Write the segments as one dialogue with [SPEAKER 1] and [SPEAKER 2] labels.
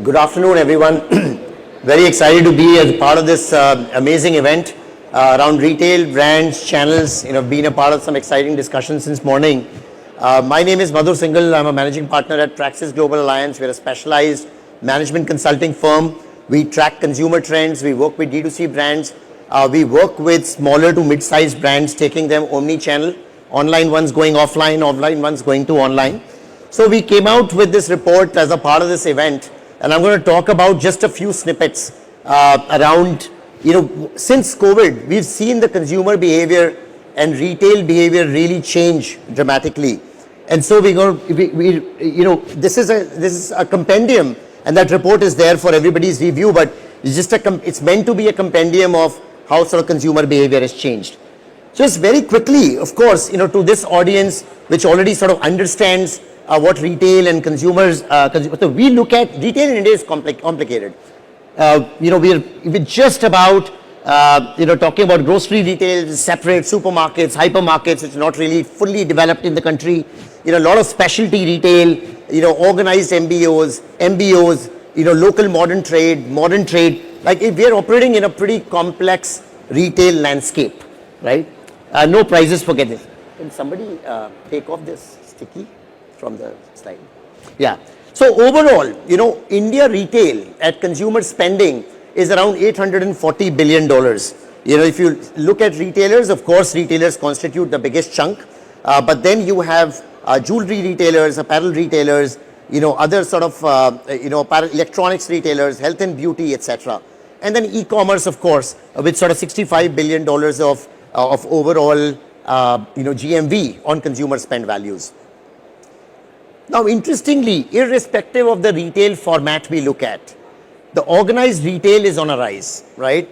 [SPEAKER 1] Good afternoon, everyone. Very excited to be as part of this amazing event around retail, brands, channels. Been a part of some exciting discussions since morning. My name is Madhur Singhal. I'm a managing partner at Praxis Global Alliance. We're a specialized management consulting firm. We track consumer trends. We work with D2C brands. We work with smaller to mid-sized brands, taking them omni-channel. Online ones going offline, offline ones going to online. So we came out with this report as a part of this event. And I'm going to talk about just a few snippets around, since COVID, we've seen the consumer behavior and retail behavior really change dramatically. And so this is a compendium, and that report is there for everybody's review, but it's meant to be a compendium of how sort of consumer behavior has changed. Just very quickly, of course, to this audience, which already sort of understands what retail and consumers, so we look at retail in India is complicated. We're just about, talking about grocery retail, separate supermarkets, hypermarkets. It's not really fully developed in the country. A lot of specialty retail, organized MBOs, local modern trade. Like we're operating in a pretty complex retail landscape, right? No prizes for getting. Can somebody take off this sticky from the slide? Yeah. So overall, India retail at consumer spending is around $840 billion. If you look at retailers, of course, retailers constitute the biggest chunk. But then you have jewelry retailers, apparel retailers, other sort of, apparel, electronics retailers, health and beauty, etc. And then e-commerce, of course, with sort of $65 billion of overall, GMV on consumer spend values. Now, interestingly, irrespective of the retail format we look at, the organized retail is on a rise, right?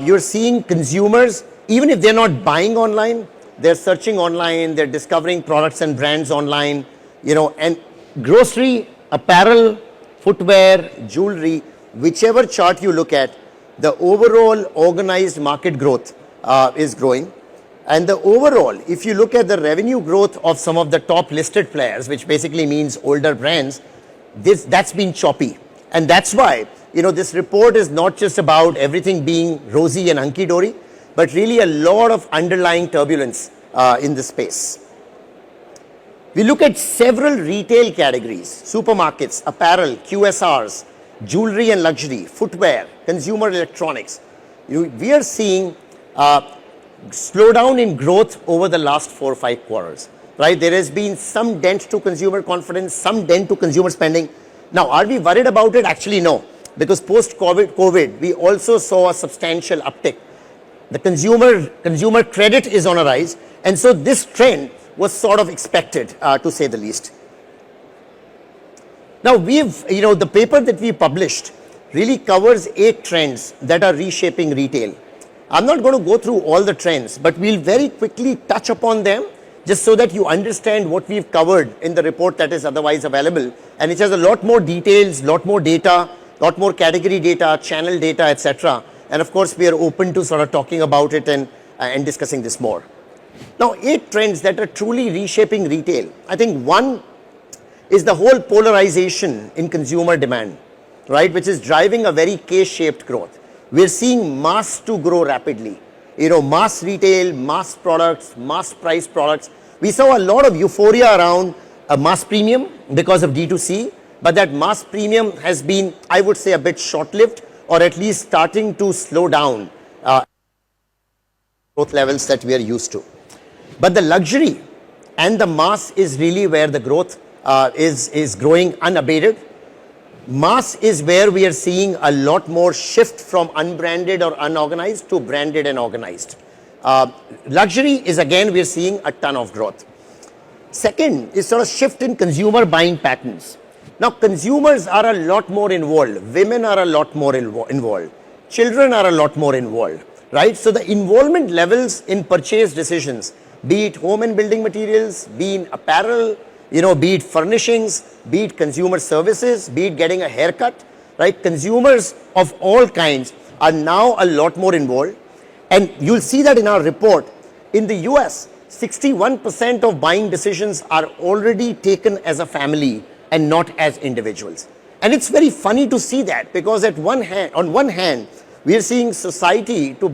[SPEAKER 1] You're seeing consumers, even if they're not buying online, they're searching online, they're discovering products and brands online, and grocery, apparel, footwear, jewelry, whichever chart you look at, the overall organized market growth is growing. And the overall, if you look at the revenue growth of some of the top listed players, which basically means older brands, that's been choppy. And that's why, this report is not just about everything being rosy and hunky-dory, but really a lot of underlying turbulence in the space. We look at several retail categories: supermarkets, apparel, QSRs, jewelry and luxury, footwear, consumer electronics. We are seeing slowdown in growth over the last 4 or 5 quarters, right? There has been some dent to consumer confidence, some dent to consumer spending. Now, are we worried about it? Actually, no, because post-COVID, we also saw a substantial uptick. The consumer credit is on a rise, and so this trend was sort of expected, to say the least. Now, the paper that we published really covers 8 trends that are reshaping retail. I'm not going to go through all the trends, but we'll very quickly touch upon them just so that you understand what we've covered in the report that is otherwise available. And it has a lot more details, lot more data, lot more category data, channel data, etc. And of course, we are open to sort of talking about it and discussing this more. Now, 8 trends that are truly reshaping retail. I think one is the whole polarization in consumer demand, right, which is driving a very K-shaped growth. We're seeing mass to grow rapidly. Mass retail, mass products, mass price products. We saw a lot of euphoria around a mass premium because of D2C, but that mass premium has been, I would say, a bit short-lived, or at least starting to slow down growth levels that we are used to. But the luxury and the mass is really where the growth is growing unabated. Mass is where we are seeing a lot more shift from unbranded or unorganized to branded and organized. Luxury is, again, we are seeing a ton of growth. Second is sort of shift in consumer buying patterns. Now, consumers are a lot more involved. Women are a lot more involved. Children are a lot more involved, right? So the involvement levels in purchase decisions, be it home and building materials, be it apparel, be it furnishings, be it consumer services, be it getting a haircut, right? Consumers of all kinds are now a lot more involved. And you'll see that in our report. In the US, 61% of buying decisions are already taken as a family and not as individuals. And it's very funny to see that, because on one hand, we are seeing society to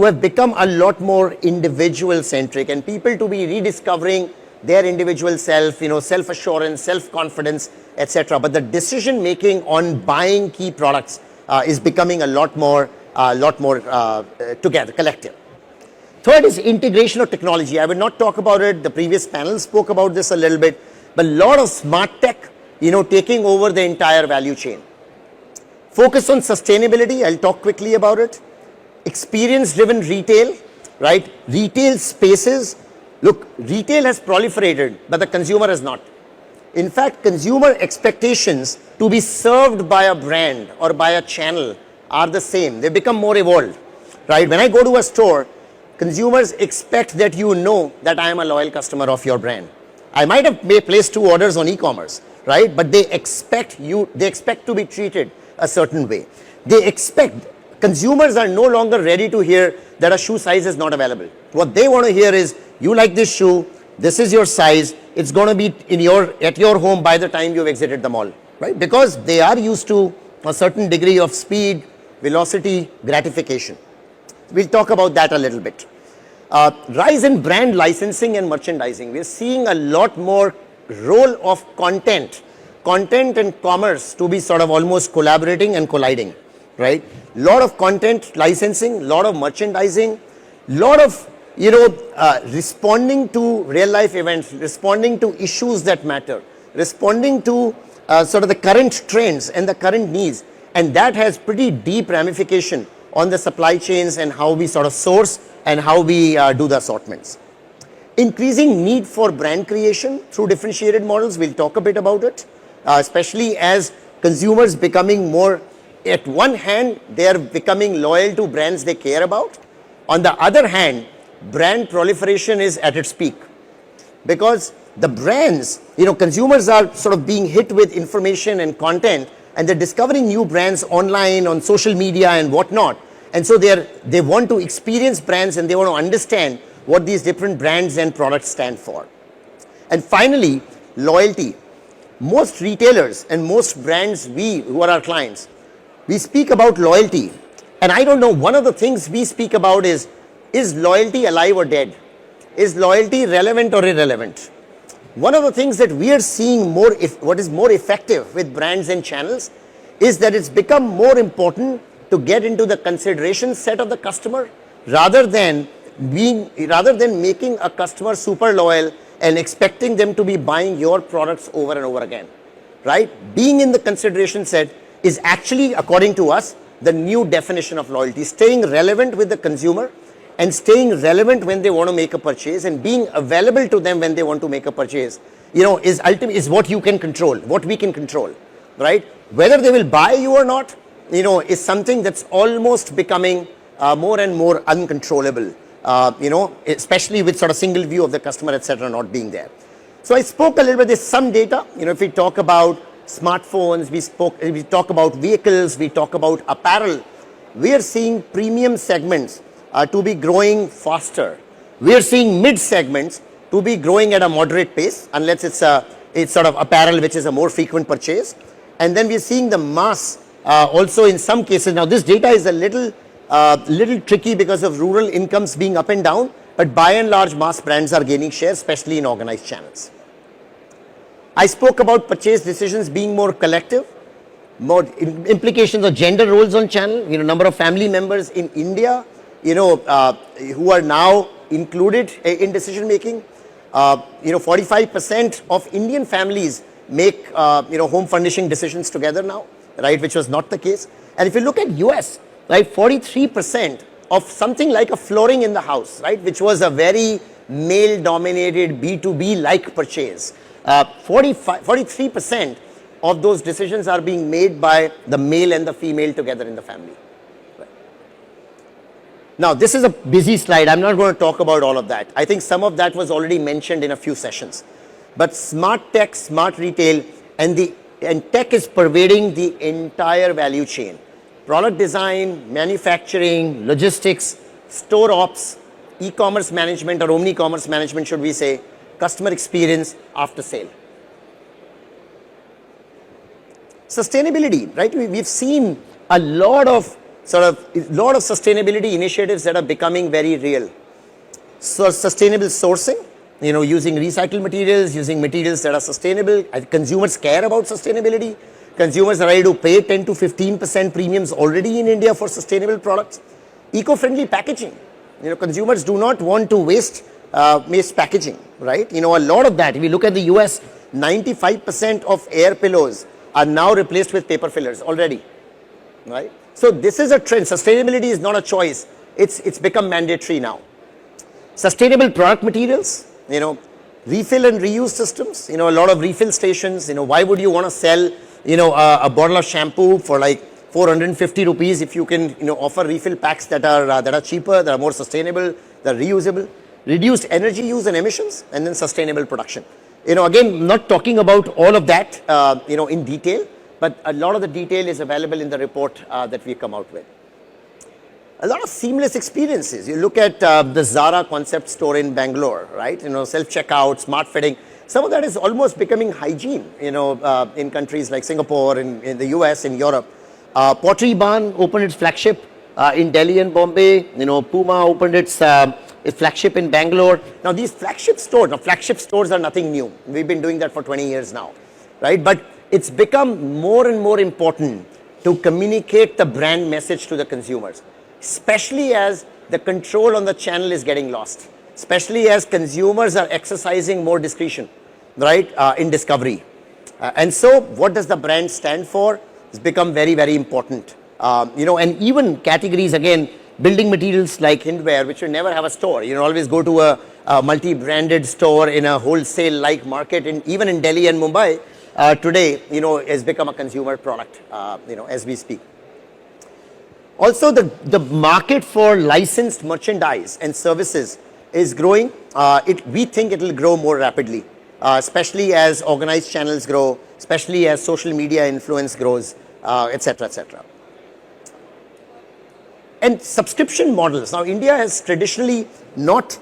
[SPEAKER 1] have become a lot more individual centric, and people to be rediscovering their individual self, self-assurance, self-confidence, etc. But the decision making on buying key products is becoming a lot more together, collective. Third is integration of technology. I will not talk about it. The previous panel spoke about this a little bit, but a lot of smart tech, taking over the entire value chain. Focus on sustainability. I'll talk quickly about it. Experience-driven retail, right? Retail spaces. Look, retail has proliferated, but the consumer has not. In fact, consumer expectations to be served by a brand or by a channel are the same. They become more evolved, right? When I go to a store, consumers expect that that I am a loyal customer of your brand. I might have placed 2 orders on e-commerce, right? But they expect to be treated a certain way. Consumers are no longer ready to hear that a shoe size is not available. What they want to hear is, you like this shoe, this is your size, it's going to be at your home by the time you've exited the mall, right? Because they are used to a certain degree of speed, velocity, gratification. We'll talk about that a little bit. Rise in brand licensing and merchandising. We're seeing a lot more role of content and commerce to be sort of almost collaborating and colliding, right? Lot of content licensing, lot of merchandising, lot of responding to real life events, responding to issues that matter, responding to sort of the current trends and the current needs, and that has pretty deep ramification on the supply chains and how we sort of source and how we do the assortments. Increasing need for brand creation through differentiated models. We'll talk a bit about it, especially as consumers becoming more, at one hand, they are becoming loyal to brands they care about. On the other hand, brand proliferation is at its peak, because the brands, consumers are sort of being hit with information and content, and they're discovering new brands online, on social media and whatnot. And so they want to experience brands, and they want to understand what these different brands and products stand for. And finally, loyalty. Most retailers and most brands, who are our clients, we speak about loyalty. And I don't know, one of the things we speak about is loyalty alive or dead? Is loyalty relevant or irrelevant? One of the things that we are seeing what is more effective with brands and channels is that it's become more important to get into the consideration set of the customer rather than making a customer super loyal and expecting them to be buying your products over and over again, right? Being in the consideration set is actually, according to us, the new definition of loyalty. Staying relevant with the consumer and staying relevant when they want to make a purchase, and being available to them when they want to make a purchase, is what you can control, what we can control, right? Whether they will buy you or not, is something that's almost becoming more and more uncontrollable, especially with sort of single view of the customer, etc., not being there. So I spoke a little bit, there's some data, if we talk about smartphones, we talk about vehicles, we talk about apparel, we are seeing premium segments to be growing faster. We are seeing mid segments to be growing at a moderate pace, unless it's sort of apparel, which is a more frequent purchase. And then we are seeing the mass also in some cases. Now this data is a little tricky because of rural incomes being up and down, but by and large mass brands are gaining share, especially in organized channels. I spoke about purchase decisions being more collective, more implications of gender roles on channel, number of family members in India, who are now included in decision making. 45% of Indian families make home furnishing decisions together now, right, which was not the case. And if you look at US, right, 43% of something like a flooring in the house, right, which was a very male dominated B2B like purchase, 43% of those decisions are being made by the male and the female together in the family. Now, this is a busy slide. I'm not going to talk about all of that. I think some of that was already mentioned in a few sessions. But smart tech, smart retail, and tech is pervading the entire value chain. Product design, manufacturing, logistics, store ops, e-commerce management or omni-commerce management, should we say, customer experience, after sale. Sustainability, right? We've seen a lot of sustainability initiatives that are becoming very real. So sustainable sourcing, using recycled materials, using materials that are sustainable. Consumers care about sustainability. Consumers are ready to pay 10 to 15% premiums already in India for sustainable products. Eco-friendly packaging. Consumers do not want to waste packaging, right? A lot of that, if you look at the US, 95% of air pillows are now replaced with paper fillers already, right? So this is a trend. Sustainability is not a choice. It's become mandatory now. Sustainable product materials, refill and reuse systems, a lot of refill stations. Why would you want to sell, a bottle of shampoo for like 450 rupees if you can, offer refill packs that are cheaper, that are more sustainable, that are reusable, reduced energy use and emissions, and then sustainable production. Again, not talking about all of that, in detail, but a lot of the detail is available in the report that we come out with. A lot of seamless experiences. You look at the Zara concept store in Bangalore, right? Self-checkout, smart fitting. Some of that is almost becoming hygiene, in countries like Singapore, in the US, in Europe. Pottery Barn opened its flagship in Delhi and Bombay. Puma opened its flagship in Bangalore. Now these flagship stores are nothing new. We've been doing that for 20 years now, right? But it's become more and more important to communicate the brand message to the consumers, especially as the control on the channel is getting lost, especially as consumers are exercising more discretion, right, in discovery. And so what does the brand stand for? It's become very, very important. And even categories, again, building materials like hindware, which will never have a store. Always go to a multi-branded store in a wholesale-like market. And even in Delhi and Mumbai, today, has become a consumer product, as we speak. Also, the market for licensed merchandise and services is growing. We think it will grow more rapidly, especially as organized channels grow, especially as social media influence grows, etc., etc. And subscription models. Now, India has traditionally not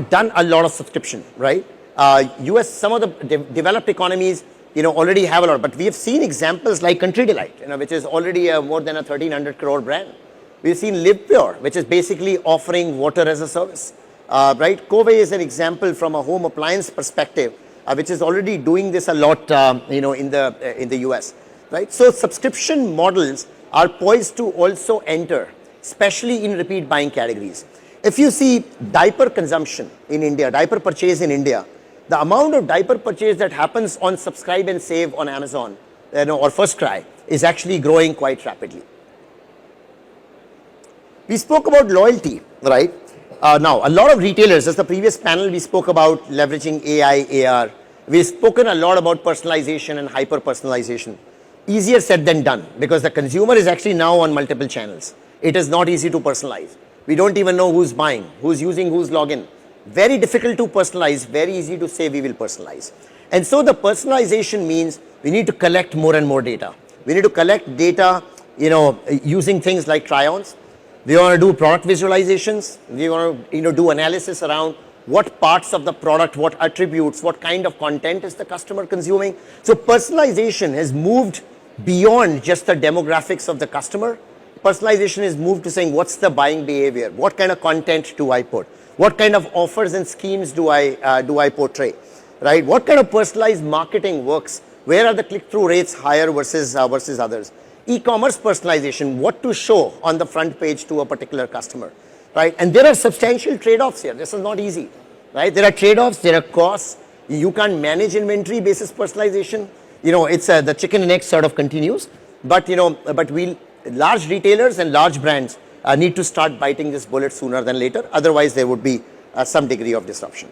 [SPEAKER 1] done a lot of subscription, right? US, some of the developed economies, already have a lot, but we have seen examples like Country Delight, which is already more than a 1,300 crore brand. We've seen Live Pure, which is basically offering water as a service, right? Covey is an example from a home appliance perspective, which is already doing this a lot, in the US, right? So subscription models are poised to also enter, especially in repeat buying categories. If you see diaper consumption in India, diaper purchase in India, the amount of diaper purchase that happens on Subscribe and Save on Amazon, or First Cry, is actually growing quite rapidly. We spoke about loyalty, right? Now, a lot of retailers, as the previous panel, we spoke about leveraging AI, AR. We've spoken a lot about personalization and hyper-personalization. Easier said than done, because the consumer is actually now on multiple channels. It is not easy to personalize. We don't even know who's buying, who's using, who's login. Very difficult to personalize, very easy to say we will personalize. And so the personalization means we need to collect more and more data. We need to collect data, using things like try-ons. We want to do product visualizations. We want to, do analysis around what parts of the product, what attributes, what kind of content is the customer consuming. So personalization has moved beyond just the demographics of the customer. Personalization is moved to saying, what's the buying behavior? What kind of content do I put? What kind of offers and schemes do I portray, right? What kind of personalized marketing works? Where are the click-through rates higher versus others? E-commerce personalization, what to show on the front page to a particular customer, right? And there are substantial trade-offs here. This is not easy, right? There are trade-offs, there are costs. You can't manage inventory basis personalization. It's the chicken and egg sort of continues. But, large retailers and large brands need to start biting this bullet sooner than later. Otherwise, there would be some degree of disruption.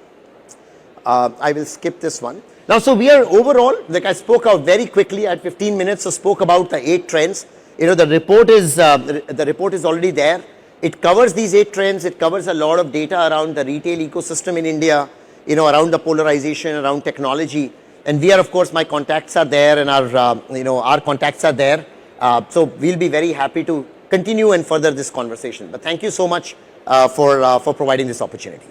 [SPEAKER 1] I will skip this one. Now, so we are overall, like I spoke out very quickly at 15 minutes, so spoke about the 8 trends. The report is already there. It covers these 8 trends. It covers a lot of data around the retail ecosystem in India, around the polarization, around technology. And we are, of course, my contacts are there, and our contacts are there. So we'll be very happy to continue and further this conversation. But thank you so much for providing this opportunity.